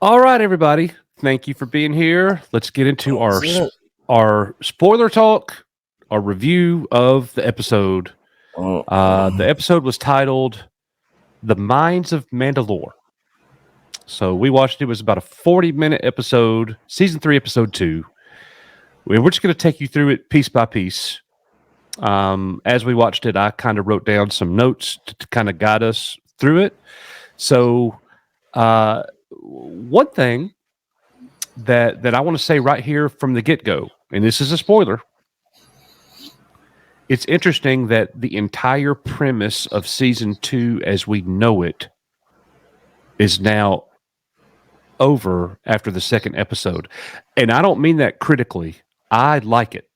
All right, everybody. Thank you for being here. Let's get into That's it. our spoiler talk, our review of the episode. Oh, The episode was titled "The Minds of Mandalore." So we watched it. It was about a 40-minute episode, season 3, episode 2. We're just going to take you through it piece by piece. As we watched it, I kind of wrote down some notes to kind of guide us through it. So, one thing that I want to say right here from the get-go, and this is a spoiler. It's interesting that the entire premise of season 2 as we know it is now over after the second episode. And I don't mean that critically. I like it.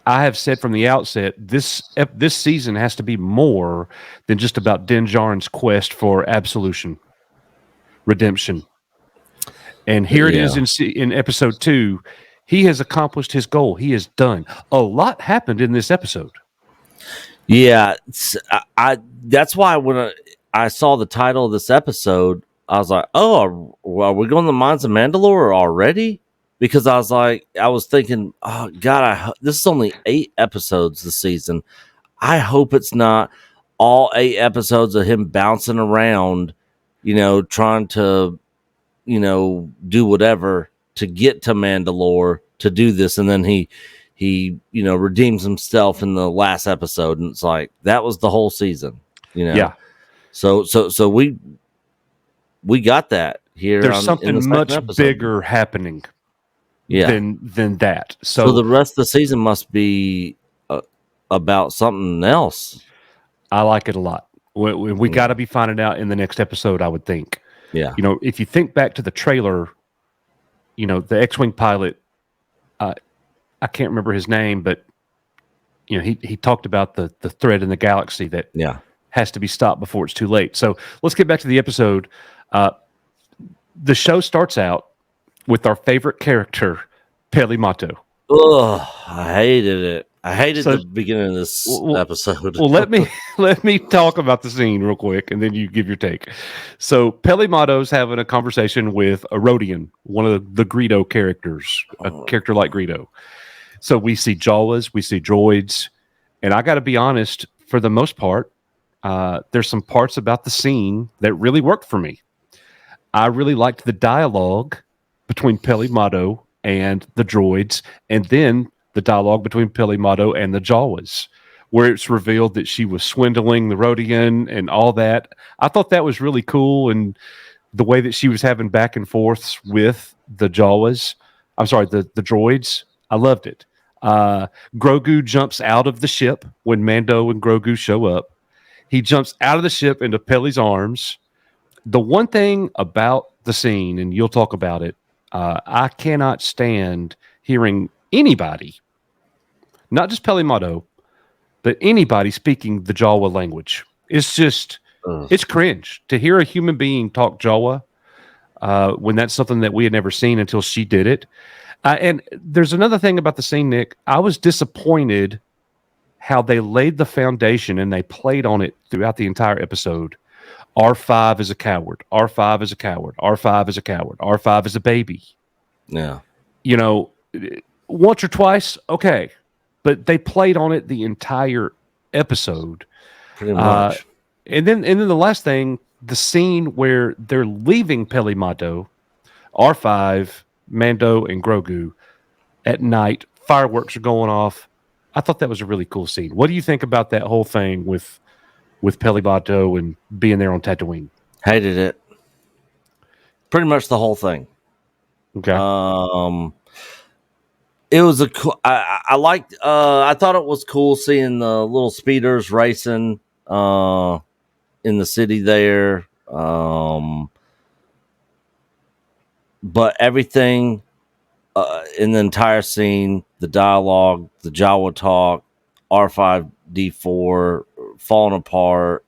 I have said from the outset, this season has to be more than just about Din Djarin's quest for absolution, redemption. And here it is in episode 2. He has accomplished his goal. He is done. A lot happened in this episode. yeah. I that's why when I saw the title of this episode, I was like, "Oh, are we going to the Mines of Mandalore already?" Because I was thinking, "Oh God, this is only 8 episodes this season. I hope it's not all 8 episodes of him bouncing around, trying to, do whatever to get to Mandalore to do this, and then he redeems himself in the last episode, and it's like that was the whole season, Yeah. So we got that here. There's in something the second much episode. bigger happening than that. So the rest of the season must be about something else. I like it a lot. We got to be finding out in the next episode, I would think. Yeah. If you think back to the trailer, the X-Wing pilot, I can't remember his name, but he talked about the thread in the galaxy that has to be stopped before it's too late. So let's get back to the episode. The show starts out with our favorite character, Peli Motto. Oh, I hated it. I hated the beginning of this episode. Well, let me talk about the scene real quick, and then you give your take. So Peli Motto's having a conversation with a Rodian, one of the Greedo characters, a character like Greedo. So we see Jawas, we see droids, and I got to be honest, for the most part, there's some parts about the scene that really worked for me. I really liked the dialogue between Peli Motto and the droids, and then the dialogue between Peli Motto and the Jawas, where it's revealed that she was swindling the Rodian and all that. I thought that was really cool, and the way that she was having back and forths with the Jawas, I'm sorry, the droids, I loved it. Grogu jumps out of the ship when Mando and Grogu show up. He jumps out of the ship into Peli's arms. The one thing about the scene, and you'll talk about it, I cannot stand hearing anybody, not just Peli Motto, but anybody speaking the Jawa language. It's just, it's cringe to hear a human being talk Jawa when that's something that we had never seen until she did it. And there's another thing about the scene, Nick. I was disappointed how they laid the foundation and they played on it throughout the entire episode. R5 is a coward. R5 is a coward. R5 is a coward. R5 is a baby. Yeah. Once or twice, okay. But they played on it the entire episode. Pretty much. And then the last thing, the scene where they're leaving Peli Motto, R5, Mando, and Grogu at night, fireworks are going off. I thought that was a really cool scene. What do you think about that whole thing with Peli Motto and being there on Tatooine? Hated it. Pretty much the whole thing. Okay. It was a cool. I liked. I thought it was cool seeing the little speeders racing in the city there. But everything in the entire scene, the dialogue, the Jawa talk, R5D4 falling apart.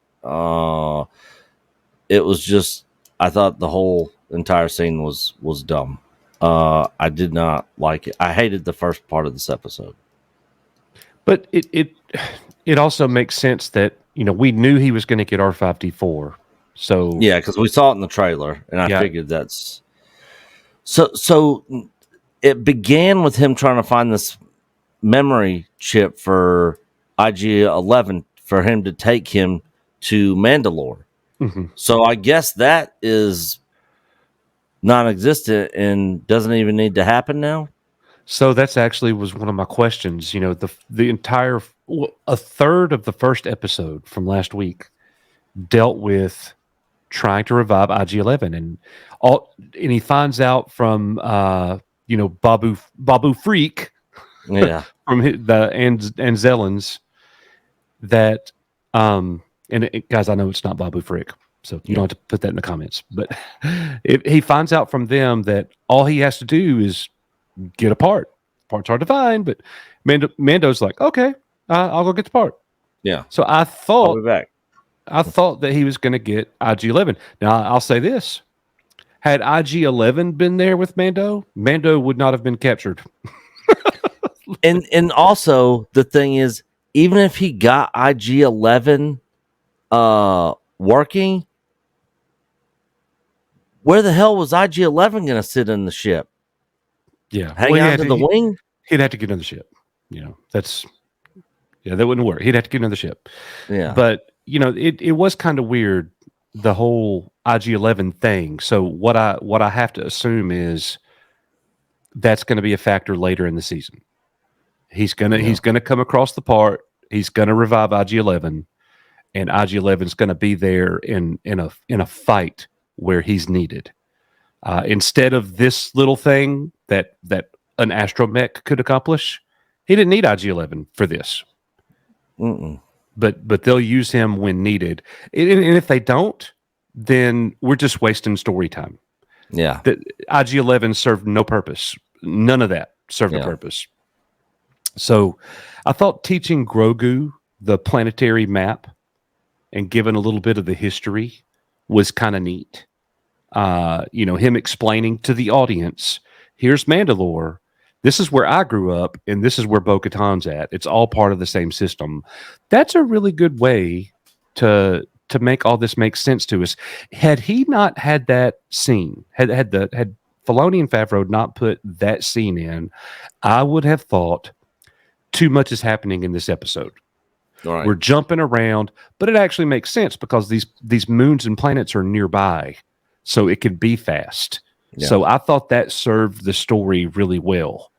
It was just. I thought the whole entire scene was dumb. I did not like it. I hated the first part of this episode. But it also makes sense that we knew he was going to get R5D4, So Yeah, because we saw it in the trailer, and I Yeah. figured that's so. It began with him trying to find this memory chip for IG-11 for him to take him to Mandalore. mhm. So I guess that is non-existent and doesn't even need to happen now. So that's actually was one of my questions. You know, the entire a third of the first episode from last week dealt with trying to revive IG-11, and he finds out from Babu Freak Yeah, from the Anzellans that guys, I know it's not Babu Frick, so you don't have to put that in the comments, but he finds out from them that all he has to do is get a part. Part's hard to find, but Mando's like, okay, I'll go get the part. yeah. So I'll be back. I thought that he was going to get IG-11. Now I'll say this: had IG-11 been there with Mando, Mando would not have been captured. And also the thing is, even if he got IG-11 working, where the hell was IG-11 going to sit in the ship? Yeah, Hang on to the wing? He'd have to get another ship. That wouldn't work. He'd have to get another ship. Yeah. But it was kind of weird, the whole IG-11 thing. So what I have to assume is that's going to be a factor later in the season. He's gonna come across the part. He's gonna revive IG-11, and IG-11 is gonna be there in a fight where he's needed. Instead of this little thing that an astromech could accomplish, he didn't need IG-11 for this. Mm-mm. But they'll use him when needed, and if they don't, then we're just wasting story time. Yeah. The IG-11 served no purpose. None of that served a purpose. So I thought teaching Grogu the planetary map and giving a little bit of the history was kind of neat. Him explaining to the audience, here's Mandalore. This is where I grew up, and this is where Bocaton's at. It's all part of the same system. That's a really good way to make all this make sense to us. Had he not had that scene, had Filoni and Favreau not put that scene in, I would have thought too much is happening in this episode. All right. We're jumping around, but it actually makes sense because these moons and planets are nearby, so it could be fast. Yeah. So I thought that served the story really well.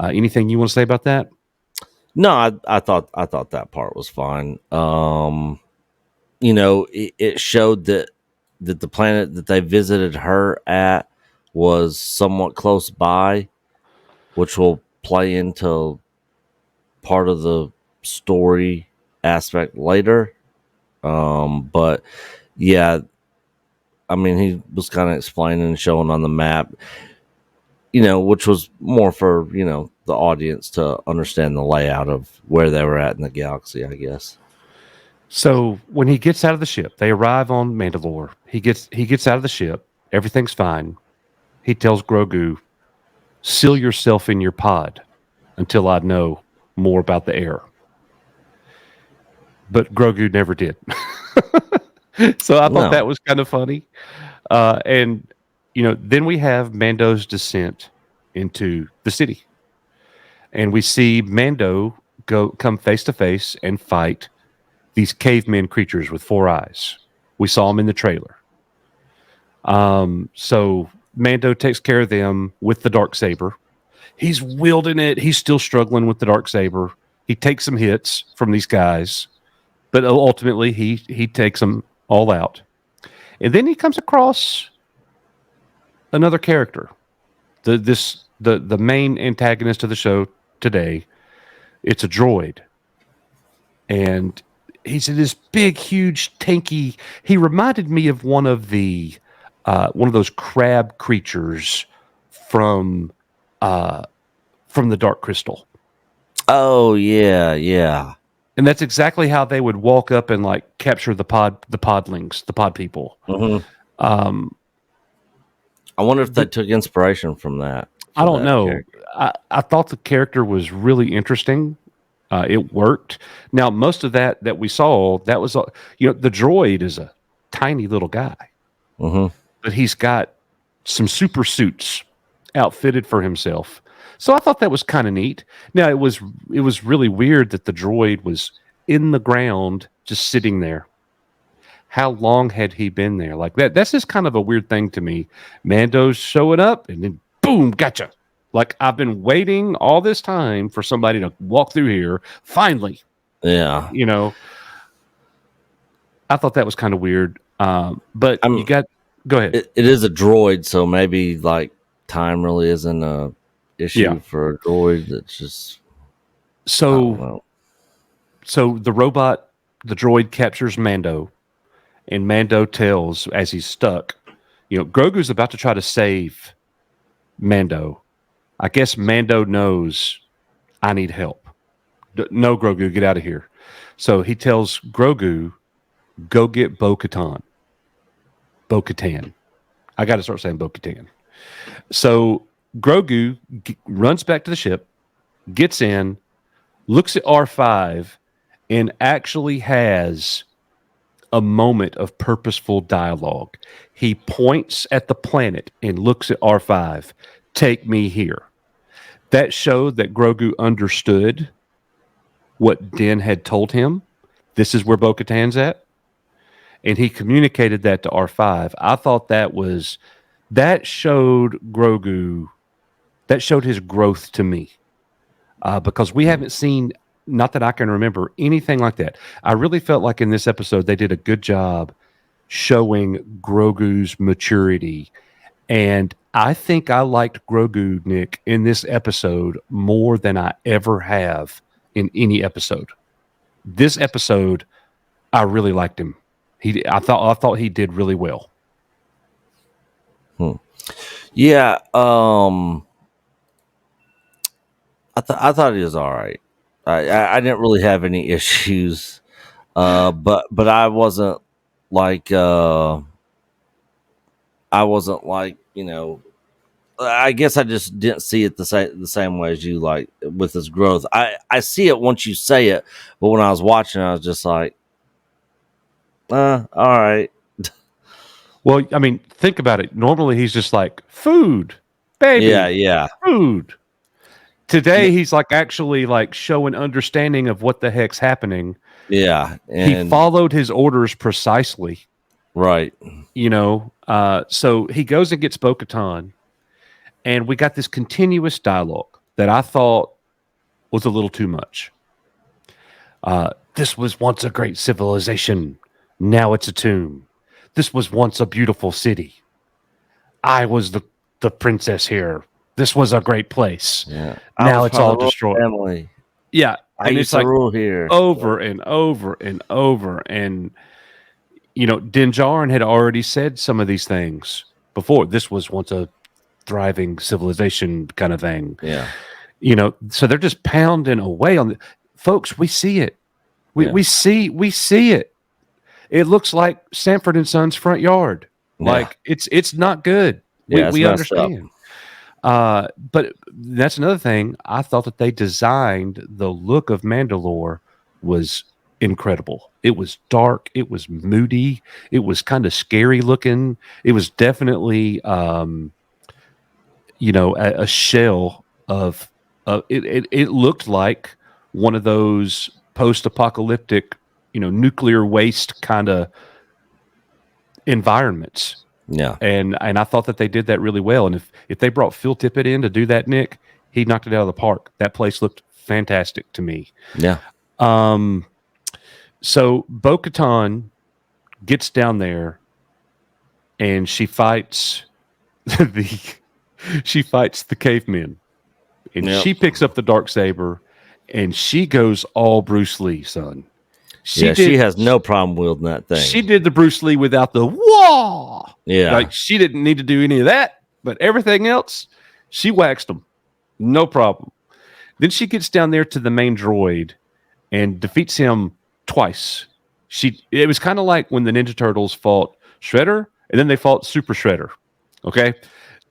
Anything you want to say about that? No, I thought that part was fine. It showed that the planet that they visited her at was somewhat close by, which will play into part of the story aspect later. But yeah, I mean, he was kind of explaining and showing on the map, which was more for, the audience to understand the layout of where they were at in the galaxy, I guess. So when he gets out of the ship, they arrive on Mandalore. He gets out of the ship. Everything's fine. He tells Grogu, seal yourself in your pod until I know more about the air. But Grogu never did. So I thought that was kind of funny. And then we have Mando's descent into the city. And we see Mando come face to face and fight these caveman creatures with 4 eyes. We saw them in the trailer. So Mando takes care of them with the Darksaber. He's wielding it. He's still struggling with the Darksaber. He takes some hits from these guys, but ultimately he takes them all out. And then he comes across another character, the main antagonist of the show today. It's a droid, and he's this big, huge, tanky. He reminded me of one of those crab creatures from the Dark Crystal. Oh yeah. And that's exactly how they would walk up and like capture the podlings, the pod people. Mm-hmm. I wonder if they took inspiration from that. I don't know. I thought the character was really interesting. It worked. Now, most of that we saw, that was, the droid is a tiny little guy, Mm-hmm. but he's got some super suits outfitted for himself. So I thought that was kind of neat. Now it was really weird that the droid was in the ground just sitting there. How long had he been there? Like that's just kind of a weird thing to me. Mando's showing up and then boom, gotcha. Like I've been waiting all this time for somebody to walk through here. Finally, Yeah. you know, I thought that was kind of weird. But I'm you got go ahead. it is a droid, so maybe like time really isn't a issue Yeah. for a droid. It's just I don't So know. so the droid captures Mando, and Mando tells as he's stuck, Grogu's about to try to save Mando. I guess Mando knows I need help. No, Grogu, get out of here. So he tells Grogu, go get Bocaton. Bo-Katan. I got to start saying Bo-Katan. So Grogu runs back to the ship, gets in, looks at R5, and actually has a moment of purposeful dialogue. He points at the planet and looks at R5. Take me here. That showed that Grogu understood what Din had told him. This is where Bo-Katan's at. And he communicated that to R5. I thought that showed Grogu, that showed his growth to me. Because we haven't seen, not that I can remember, anything like that. I really felt like in this episode they did a good job showing Grogu's maturity. And I think I liked Grogu, Nick, in this episode more than I ever have in any episode. This episode, I really liked him. I thought he did really well. Yeah. I thought he was all right. I didn't really have any issues. But I wasn't like I guess I just didn't see it the same way as you, like with his growth. I see it once you say it, but when I was watching, I was just like, all right. Well, I mean, think about it. Normally he's just like, food, baby, Yeah. food. Today he's like actually like showing understanding of what the heck's happening. Yeah. He And followed his orders precisely. right. So he goes and gets Bo-Katan, and we got this continuous dialogue that I thought was a little too much. This was once a great civilization. Now it's a tomb. This was once a beautiful city. I was the princess here. This was a great place. Yeah. Now it's all destroyed. Family. Yeah. I And used it's to like rule here. over and over and over. And, Din Djarin had already said some of these things before. This was once a thriving civilization kind of thing. Yeah. So they're just pounding away on folks. We see it. We see it. It looks like Sanford and Son's front yard. Yeah. Like it's not good. Yeah, We it's messed up. understand. But that's another thing. I thought that they designed the look of Mandalore was incredible. It was dark. It was moody. It was kind of scary looking. It was definitely, a shell of. It looked like one of those post-apocalyptic, nuclear waste kind of environments. Yeah. And I thought that they did that really well. And if they brought Phil Tippett in to do that, Nick, he knocked it out of the park. That place looked fantastic to me. Yeah. So Bo-Katan gets down there and she fights the cavemen. And Yep. she picks up the Darksaber and she goes all Bruce Lee, son. She has no problem wielding that thing. She did the Bruce Lee without the wah. Yeah. Like she didn't need to do any of that, but everything else, she waxed them. No problem. Then she gets down there to the main droid and defeats him twice. It was kind of like when the Ninja Turtles fought Shredder and then they fought Super Shredder. Okay?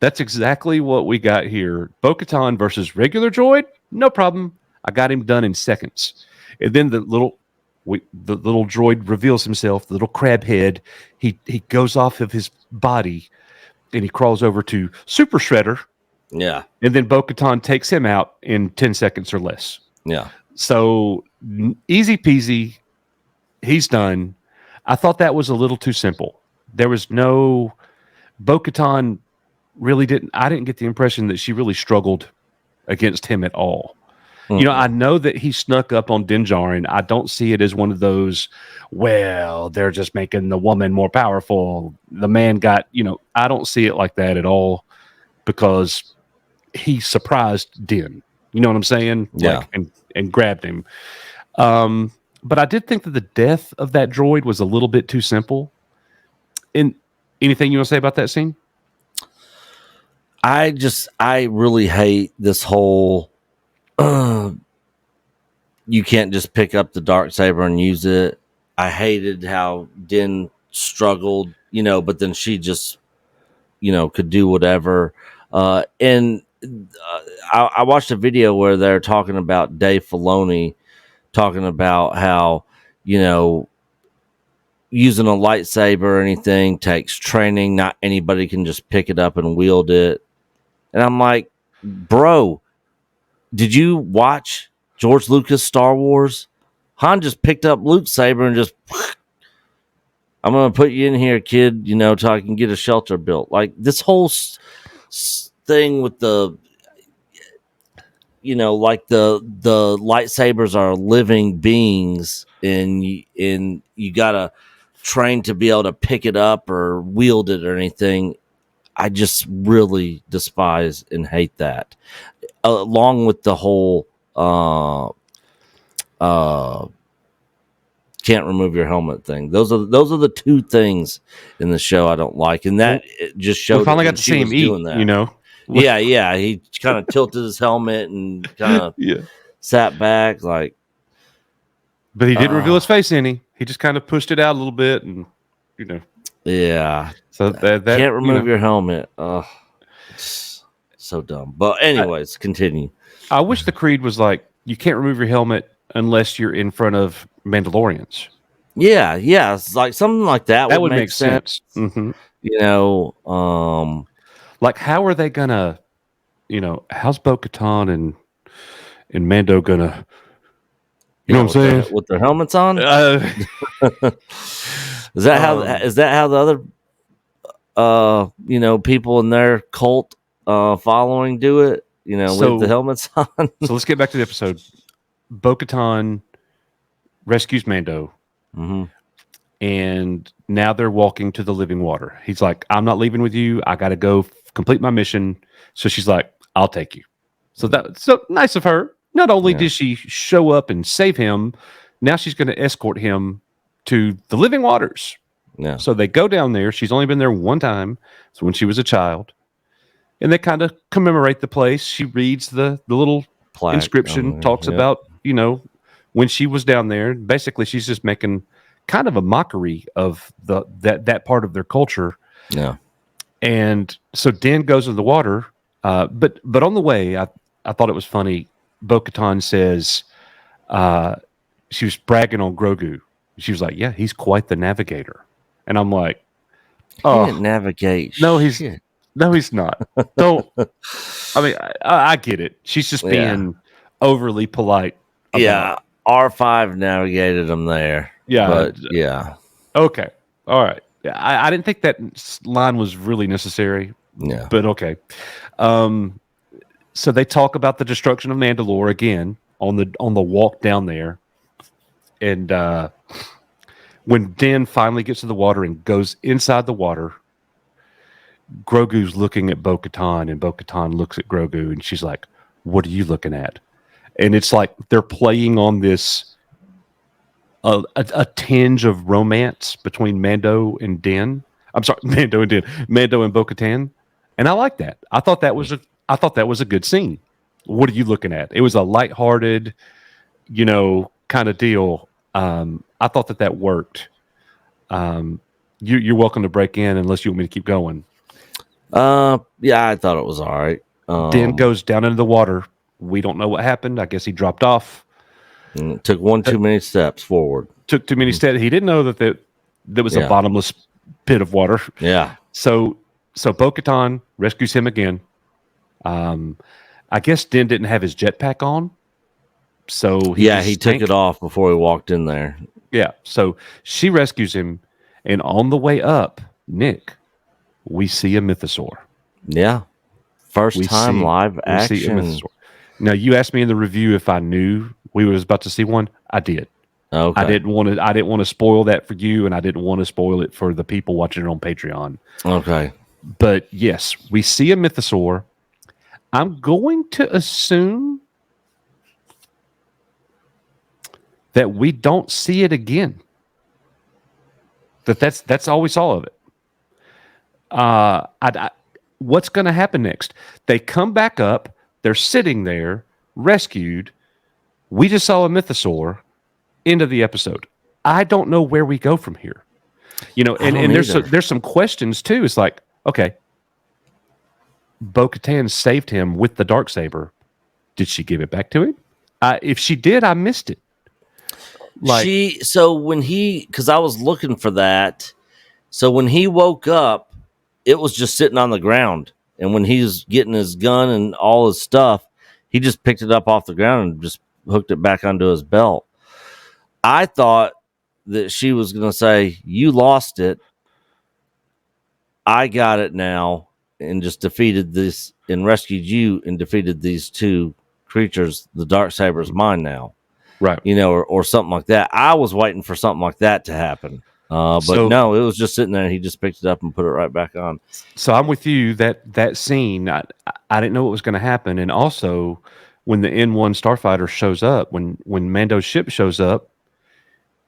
That's exactly what we got here. Bo-Katan versus regular droid, no problem. I got him done in seconds. And then the little the little droid reveals himself, the little crab head. He goes off of his body and he crawls over to Super Shredder. Yeah. And then Bo-Katan takes him out in 10 seconds or less. Yeah. So easy peasy. He's done. I thought that was a little too simple. There was no Bo-Katan I didn't get the impression that she really struggled against him at all. You know, I know that he snuck up on Din Djarin. I don't see it as one of those, well, they're just making the woman more powerful. The man got, I don't see it like that at all, because he surprised Din. You know what I'm saying? Yeah. And grabbed him. But I did think that the death of that droid was a little bit too simple. And anything you want to say about that scene? I really hate this whole you can't just pick up the Darksaber and use it. I hated how Din struggled, but then she just, could do whatever. And I watched a video where they're talking about Dave Filoni, talking about how, using a lightsaber or anything takes training. Not anybody can just pick it up and wield it. And I'm like, bro, did you watch George Lucas Star Wars? Han just picked up Luke's saber and just, I'm going to put you in here, kid, till I can get a shelter built. Like this whole thing with the, like the lightsabers are living beings, and you got to train to be able to pick it up or wield it or anything. I just really despise and hate that. Along with the whole can't remove your helmet thing. Those are the two things in the show I don't like, and that it just showed. We finally got to see him eat. That. Yeah. He kind of tilted his helmet and kind of sat back like. But he didn't reveal his face any. He just kind of pushed it out a little bit, and Yeah. So that can't remove your helmet. It's so dumb. But anyways, continue. I wish the creed was like, you can't remove your helmet unless you're in front of Mandalorians. Yeah, it's like something like that. That would make sense. Mm-hmm. Like how are they gonna, how's Bo-Katan and Mando gonna, what I'm saying, with their helmets on? Is that how the other people in their cult following do it? With the helmets on. So let's get back to the episode. Bo-Katan rescues Mando, and now they're walking to the living water. He's like, I'm not leaving with you. I got to go complete my mission. So she's like, I'll take you. So that's so nice of her. Not only did she show up and save him, now she's going to escort him to the living waters. Yeah. So they go down there. She's only been there one time. So when she was a child. And they kind of commemorate the place. She reads the little plaque inscription, talks about, when she was down there. Basically, she's just making kind of a mockery of that part of their culture. Yeah. And so Din goes in the water. But on the way, I thought it was funny. Bo-Katan says she was bragging on Grogu. She was like, yeah, he's quite the navigator. And I'm like, oh, he didn't navigate. No, he's not. Don't. I mean, I get it. She's just being overly polite. R5 navigated them there. Yeah. But, yeah. Okay. All right. I didn't think that line was really necessary. Yeah. But okay. So they talk about the destruction of Mandalore again on the walk down there. And when Din finally gets to the water and goes inside the water, Grogu's looking at Bo-Katan, and Bo-Katan looks at Grogu, and she's like, what are you looking at? And it's like they're playing on this a tinge of romance between Mando and Din. I'm sorry, Mando and Din. Mando and Bo-Katan. And I like that. I thought that was a good scene. What are you looking at? It was a lighthearted, kind of deal. I thought that worked. You're welcome to break in unless you want me to keep going. Yeah, I thought it was all right. Din goes down into the water. We don't know what happened. I guess he dropped off. And it took one too many steps forward. Took too many steps. He didn't know that there was a bottomless pit of water. Yeah. So Bocaton rescues him again. I guess Din didn't have his jetpack on. So he took it off before he walked in there. Yeah. So she rescues him. And on the way up, Nick, we see a mythosaur. Yeah. First time live action. Now, you asked me in the review if I knew we was about to see one. I did. Okay. I didn't want to spoil that for you, and I didn't want to spoil it for the people watching it on Patreon. Okay. But yes, we see a mythosaur. I'm going to assume that we don't see it again. That's all we saw of it. What's going to happen next? They come back up. They're sitting there, rescued. We just saw a mythosaur. End of the episode. I don't know where we go from here. And there's some questions too. It's like, okay, Bo-Katan saved him with the Darksaber. Did she give it back to him? If she did, I missed it. Because I was looking for that. So when he woke up, it was just sitting on the ground. And when he was getting his gun and all his stuff, he just picked it up off the ground and just hooked it back onto his belt. I thought that she was going to say, "You lost it. I got it now," and just defeated this and rescued you and defeated these two creatures. The Darksaber's mine now. Right. Or something like that. I was waiting for something like that to happen. But no, it was just sitting there and he just picked it up and put it right back on. So I'm with you that scene, I didn't know what was going to happen. And also when the N1 starfighter shows up, when Mando's ship shows up,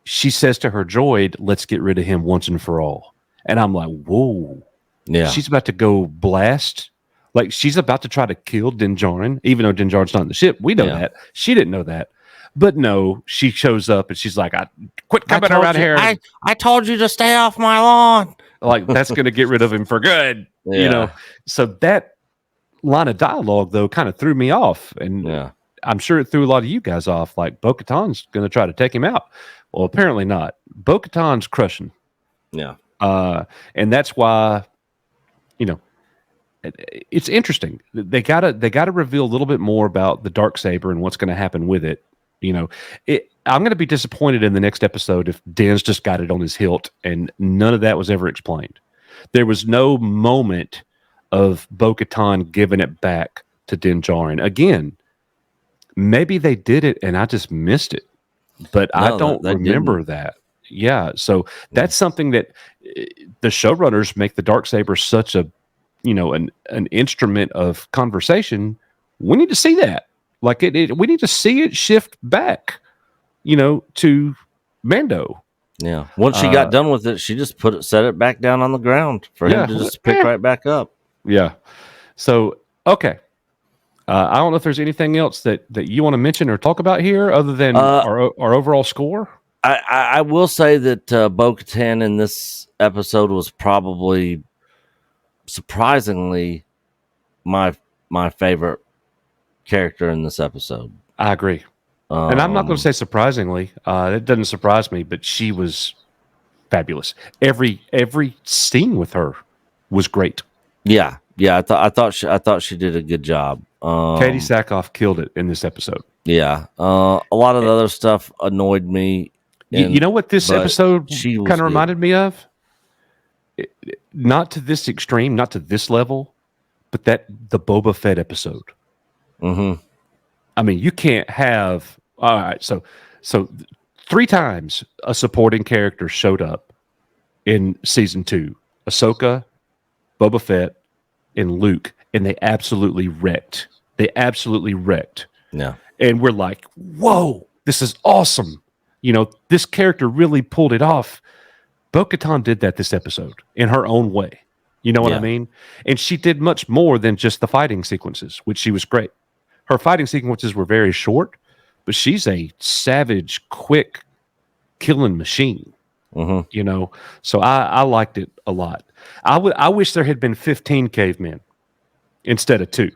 she says to her droid, "Let's get rid of him once and for all." And I'm like, whoa. Yeah. She's about to go blast. Like she's about to try to kill Din Djarin, even though Din Djarin's not in the ship. We know that. She didn't know that. But no, she shows up and she's like, "Quit coming around here." I told you to stay off my lawn. Like that's going to get rid of him for good. Yeah. So that line of dialogue though kind of threw me off, and I'm sure it threw a lot of you guys off. Like Bo-Katan's going to try to take him out. Well, apparently not. Bo-Katan's crushing. Yeah. And that's why, it's interesting. They gotta reveal a little bit more about the Darksaber and what's going to happen with it. I'm going to be disappointed in the next episode if Dan's just got it on his hilt and none of that was ever explained. There was no moment of Bo-Katan giving it back to Din Djarin. Again, maybe they did it and I just missed it, but I don't remember that. Yeah, so that's something that the showrunners make the Darksaber such a, an instrument of conversation. We need to see that. Like we need to see it shift back, to Mando. Yeah. Once she got done with it, she just set it back down on the ground for him to just pick right back up. Yeah. So, okay. I don't know if there's anything else that you want to mention or talk about here other than our overall score. I will say that Bo-Katan in this episode was probably surprisingly my favorite character in this episode. I agree. And I'm not going to say surprisingly. It doesn't surprise me, but she was fabulous. Every scene with her was great. Yeah. I thought she did a good job. Katie Sackhoff killed it in this episode. Yeah. A lot of the other stuff annoyed me. You know what this episode kind of reminded me of? Not to this extreme, not to this level, but the Boba Fett episode. Mm-hmm. I mean, you can't have. All right, so 3 times a supporting character showed up in season 2: Ahsoka, Boba Fett, and Luke, and they absolutely wrecked. Yeah, and we're like, "Whoa, this is awesome!" This character really pulled it off. Bo-Katan did that this episode in her own way. You know what I mean? And she did much more than just the fighting sequences, which she was great. Her fighting sequences were very short, but she's a savage, quick killing machine. Mm-hmm. So I liked it a lot. I wish there had been 15 cavemen instead of 2.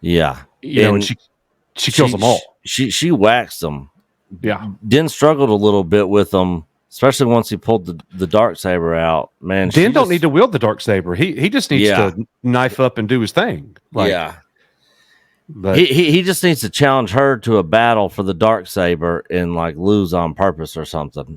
Yeah. And she kills them all. she waxed him. Yeah. Din struggled a little bit with him, especially once he pulled the dark saber out. Man, Din don't need to wield the dark saber. He just needs Yeah. to knife up and do his thing. Like, yeah. but He just needs to challenge her to a battle for the dark saber and like lose on purpose or something.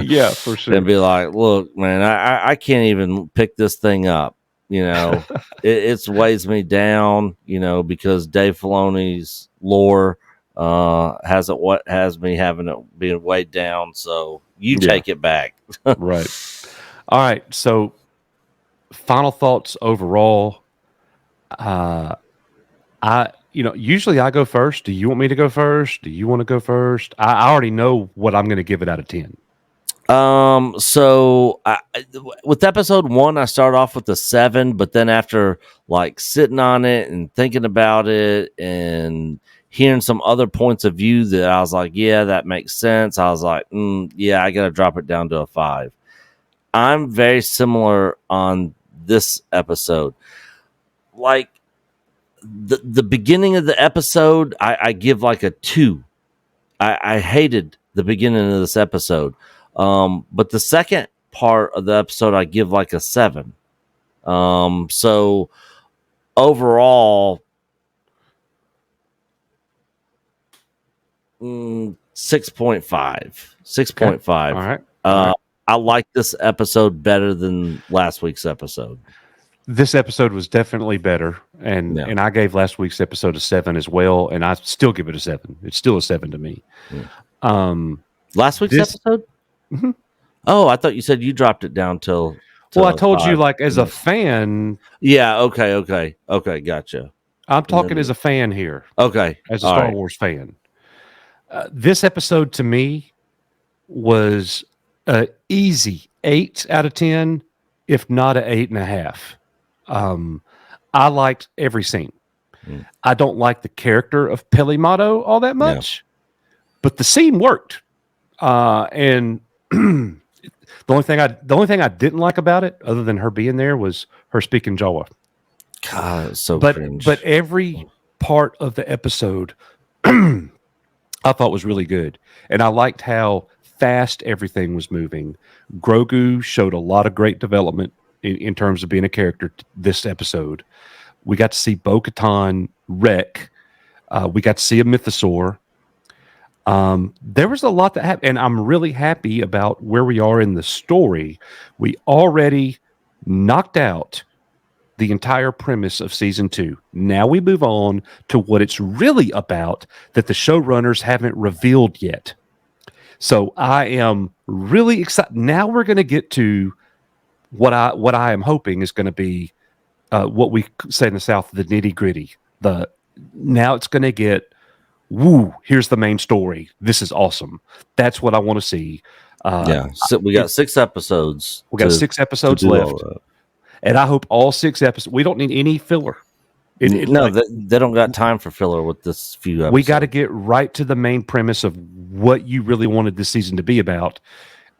yeah, for sure. And be like, look, man, I can't even pick this thing up. You know, it weighs me down. You know, because Dave Filoni's lore has me having it being weighed down. So you take it back. Right. All right. So, final thoughts overall. Usually I go first. Do you want me to go first? Do you want to go first? I already know what I'm going to give it out of 10. So with episode 1, I start off with a 7, but then after like sitting on it and thinking about it and hearing some other points of view that I was like, yeah, that makes sense. I was like, yeah, I got to drop it down to a 5. I'm very similar on this episode. Like the beginning of the episode, I give like a 2. I hated the beginning of this episode. But the second part of the episode, I give like a 7. So overall, 6.5. 6.5. Okay. All right. I like this episode better than last week's episode. This episode was definitely better, and I gave last week's episode a 7 as well, and I still give it a 7. It's still a 7 to me. Last week's episode? Mm-hmm. Oh, I thought you said you dropped it down till well, I told 5. you, like, as a fan. Yeah, okay, gotcha. I'm talking as a fan here. Okay. As a Star Wars fan. This episode, to me, was an easy 8 out of 10, if not an 8.5. I liked every scene. I don't like the character of Peli Motto all that much, but the scene worked. And the only thing I didn't like about it, other than her being there, was her speaking Jawa. God, so cringe. But every part of the episode I thought was really good, and I liked how fast everything was moving. Grogu showed a lot of great development in terms of being a character this episode. We got to see Bocaton wreck. We got to see a mythosaur. There was a lot that happened, and I'm really happy about where we are in the story. We already knocked out the entire premise of season 2. Now we move on to what it's really about that the showrunners haven't revealed yet. So I am really excited. Now we're going to get to what I am hoping is going to be what we say in the South, the nitty gritty. Now it's going to get, woo, here's the main story. This is awesome. That's what I want to see. So we got 6 episodes. We got 6 episodes left. And I hope all 6 episodes, we don't need any filler. They don't got time for filler with this few episodes. We got to get right to the main premise of what you really wanted this season to be about.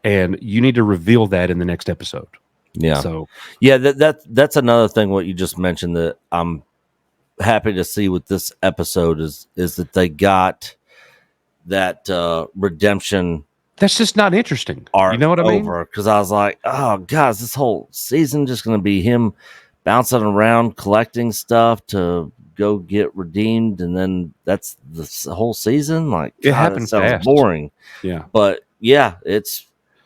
And you need to reveal that in the next episode. Yeah. So, yeah, that's another thing what you just mentioned that I'm happy to see with this episode is that they got that redemption. That's just not interesting. You know what I mean? Because I was like, oh, guys, this whole season just going to be him bouncing around collecting stuff to go get redeemed, and then that's the whole season. Like, it happens sounds fast. boring. Yeah, but yeah, it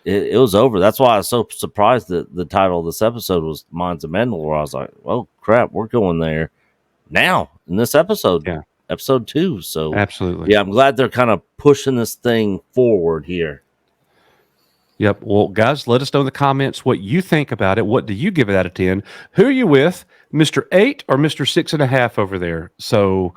was over. That's why I was so surprised that the title of this episode was Minds of Mandalore. I was like, oh crap, we're going there now in this episode. Yeah. Episode 2. So absolutely. Yeah, I'm glad they're kind of pushing this thing forward here. Yep. Well, guys, let us know in the comments what you think about it. What do you give it out of 10? Who are you with, Mr. 8 or Mr. 6.5 over there? So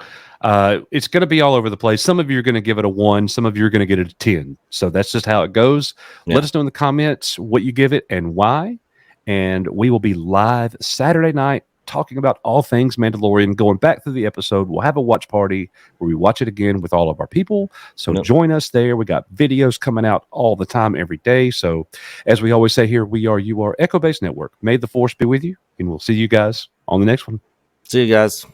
it's going to be all over the place. Some of you are going to give it a 1. Some of you are going to get it a 10. So that's just how it goes. Yeah. Let us know in the comments what you give it and why. And we will be live Saturday night talking about all things Mandalorian, going back through the episode. We'll have a watch party where we watch it again with all of our people. So join us there. We got videos coming out all the time, every day. So as we always say here, you are Echo Base Network. May the Force be with you, and we'll see you guys on the next one. See you guys.